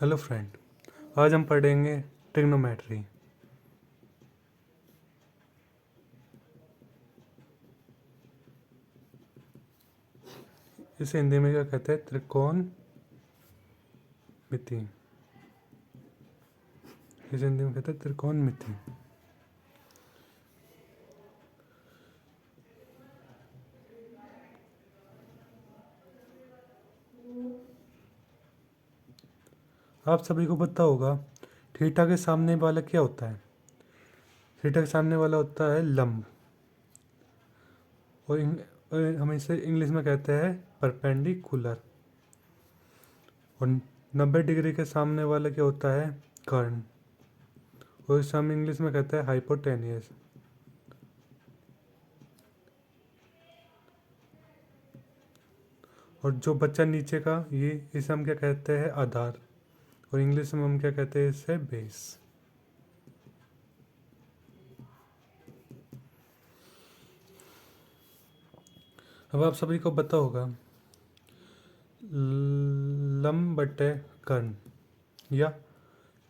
Hello friend, आज हम पढ़ेंगे ट्रिग्नोमेट्री। इसे हिंदी में क्या कहते हैं? त्रिकोणमिति। इसे हिंदी में कहते हैं त्रिकोणमिति। आप सभी को पता होगा थीटा के सामने वाला क्या होता है? थीटा के सामने वाला होता है लंब, और हम इसे इंग्लिश में कहते हैं परपेंडिकुलर। और 90 डिग्री के सामने वाला क्या होता है? कर्ण, और इसे हम इंग्लिश में कहते हैं हाइपोटेनियस। और जो बच्चा नीचे का, ये इसे हम क्या कहते हैं? आधार, और इंग्लिश में हम क्या कहते हैं? इसे बेस। अब आप सभी को पता होगा लंब बटे कर्ण, या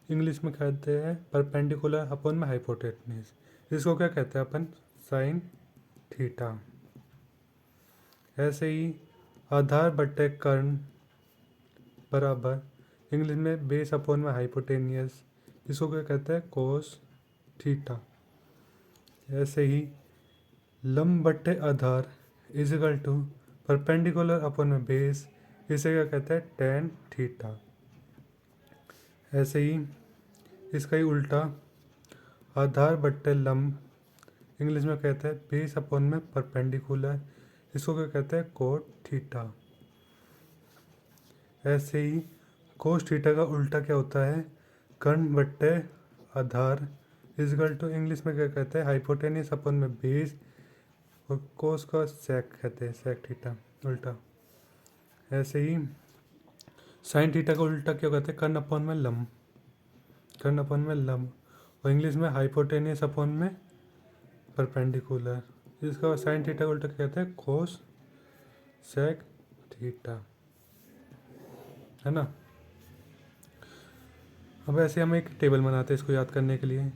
इंग्लिश में कहते हैं परपेंडिकुलर अपॉन में हाइपोटेन्यूज। इसको क्या कहते हैं अपन? Sine theta. ऐसे ही आधार बटे कर्ण बराबर इंग्लिश में बेस अपॉन में हाइपोटेनियस, इसको क्या कहते हैं? Cos theta. ऐसे ही लंब बटे आधार इजिकल टू परपेंडिकुलर अपॉन में बेस, इसे क्या कहते हैं? Tan theta. ऐसे ही इसका ही उल्टा आधार बट्टे लंब, इंग्लिश में कहते हैं बेस अपॉन में परपेंडिकुलर, इसको क्या कहते हैं? Cot theta. ऐसे ही कोस थीटा का उल्टा क्या होता है? कर्ण बट्टे आधार इजकल टू, इंग्लिश में क्या कहते हैं? हाइपोटेनियस अपॉन में बेस, और कोस का सेक कहते हैं, सेक थीटा उल्टा। ऐसे ही साइन थीटा का उल्टा क्या कहते हैं? कर्ण अपॉन में लंब, कर्ण अपॉन में लंब, और इंग्लिश में हाइपोटेनियस अपॉन में परपेंडिकुलर, इसका साइन थीटा का उल्टा कहते हैं? कोस सेक थीटा, है ना। अब ऐसे हम एक टेबल बनाते हैं इसको याद करने के लिए।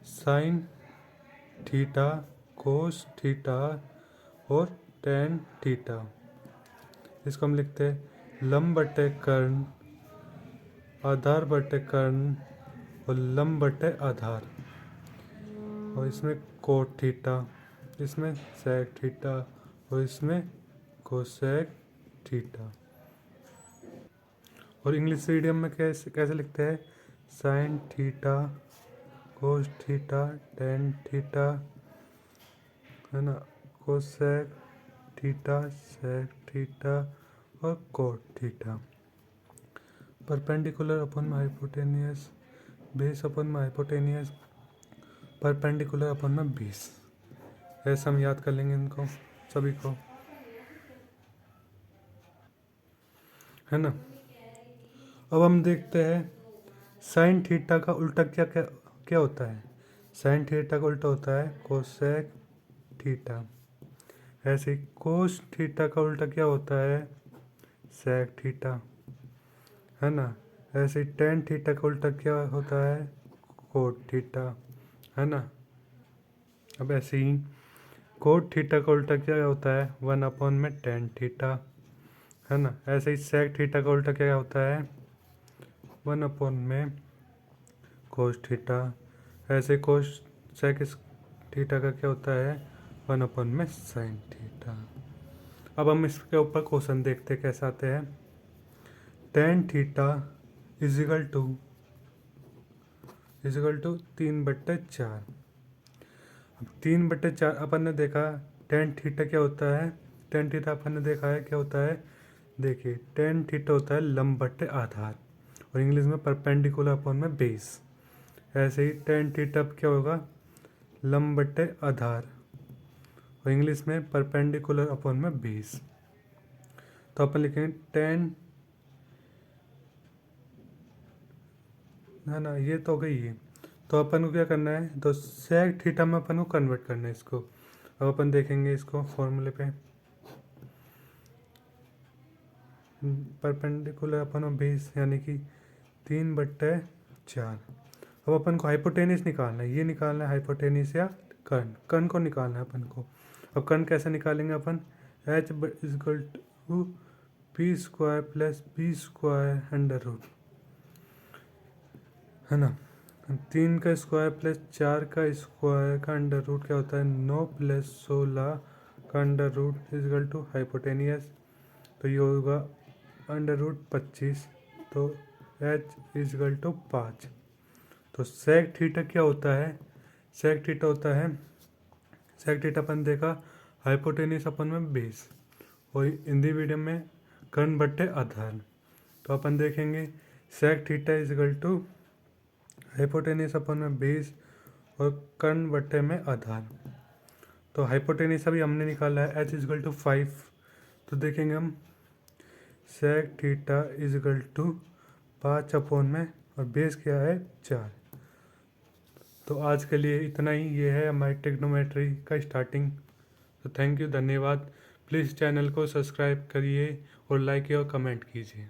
साइन थीटा, कोस थीटा और टेन थीटा। इसको हम लिखते हैं लंब बटे कर्ण, आधार बटे कर्ण और लंब बटे आधार, और इसमें कोट थीटा, इसमें सेक थीटा और इसमें कोसेक थीटा। और इंग्लिश मीडियम में कैसे कैसे लिखते हैं? Sine theta, cos theta, tan theta, है ना, कोसेक थीटा, सेक थीटा और कोट थीटा। परपेंडिकुलर अपॉन में हाइपोटेनियस, बेस अपॉन में हाइपोटेनियस, परपेंडिकुलर अपॉन में बेस। ऐसा हम याद कर लेंगे इनको सभी को, है ना। अब हम देखते हैं साइन थीटा का उल्टा क्या क्या क्या होता है? साइन थीटा का उल्टा होता है कोसेक थीटा। ऐसे ही कोस थीटा का उल्टा क्या होता है? सेक थीटा, है ना। ऐसे ही टेन थीटा का उल्टा क्या होता है? कोट थीटा, है ना। अब ऐसे ही कोट थीटा का उल्टा क्या होता है? वन अपॉन में टेन थीटा, है ना। ऐसे ही सेक थीटा का उल्टा क्या होता है? वन अपॉन में कोस थीटा। ऐसे कोस सेक थीटा का क्या होता है? वन अपॉन में साइन थीटा। अब हम इसके ऊपर क्वेश्चन देखते हैं कैसे आते हैं। Tan theta equal to 3/4। अब 3/4 अपन ने देखा, टेन थीटा क्या होता है? टेन थीटा अपन ने देखा है क्या होता है? देखिए, टेन थीटा होता है लंब बट्टे आधार, और इंग्लिश में परपेंडिकुलर अपॉन में बेस। ऐसे ही टेन थीटा क्या होगा? लंब बट्टे आधार, और इंग्लिश में परपेंडिकुलर अपॉन में बेस। तो अपन लिखेंगे टेन, है ना, ये तो हो गई है। तो अपन को क्या करना है? तो सेक थीटा में अपन को कन्वर्ट करना है इसको। अब अपन देखेंगे इसको फॉर्मूले पे। परपेंडिकुलर अपन बेस यानी कि 3/4। अब अपन को हाइपोटेनिस निकालना है, ये निकालना है हाइपोटेनिस या कर्ण को निकालना है अपन को। अब कर्ण कैसे निकालेंगे अपन, h equal to P square plus B square under root, है ना। 3 का स्क्वायर प्लस 4 का स्क्वायर का अंडर रूट क्या होता है, 9 प्लस 16 का under root equal to hypotenuse, तो ये होगा अंडर रूट 25, तो h इजकल टू 5। तो सेक थीटा क्या होता है, सेक थीटा होता है, सेक थीटा अपन देखा हाइपोटेनिस अपन में बेस और हिंदी मीडियम में कर्ण बट्टे आधार। तो अपन देखेंगे sec theta is equal to hypotenuse अपन में बेस और कर्ण बट्टे में आधार। तो हाइपोटेनिस अभी हमने निकाला है h इजकल टू 5, तो देखेंगे हम sec theta is equal to 5 upon में और बेस क्या है 4। तो आज के लिए इतना ही, ये है हमारी ट्रिग्नोमेट्री का स्टार्टिंग। तो थैंक यू, धन्यवाद। प्लीज़ चैनल को सब्सक्राइब करिए और लाइक और कमेंट कीजिए।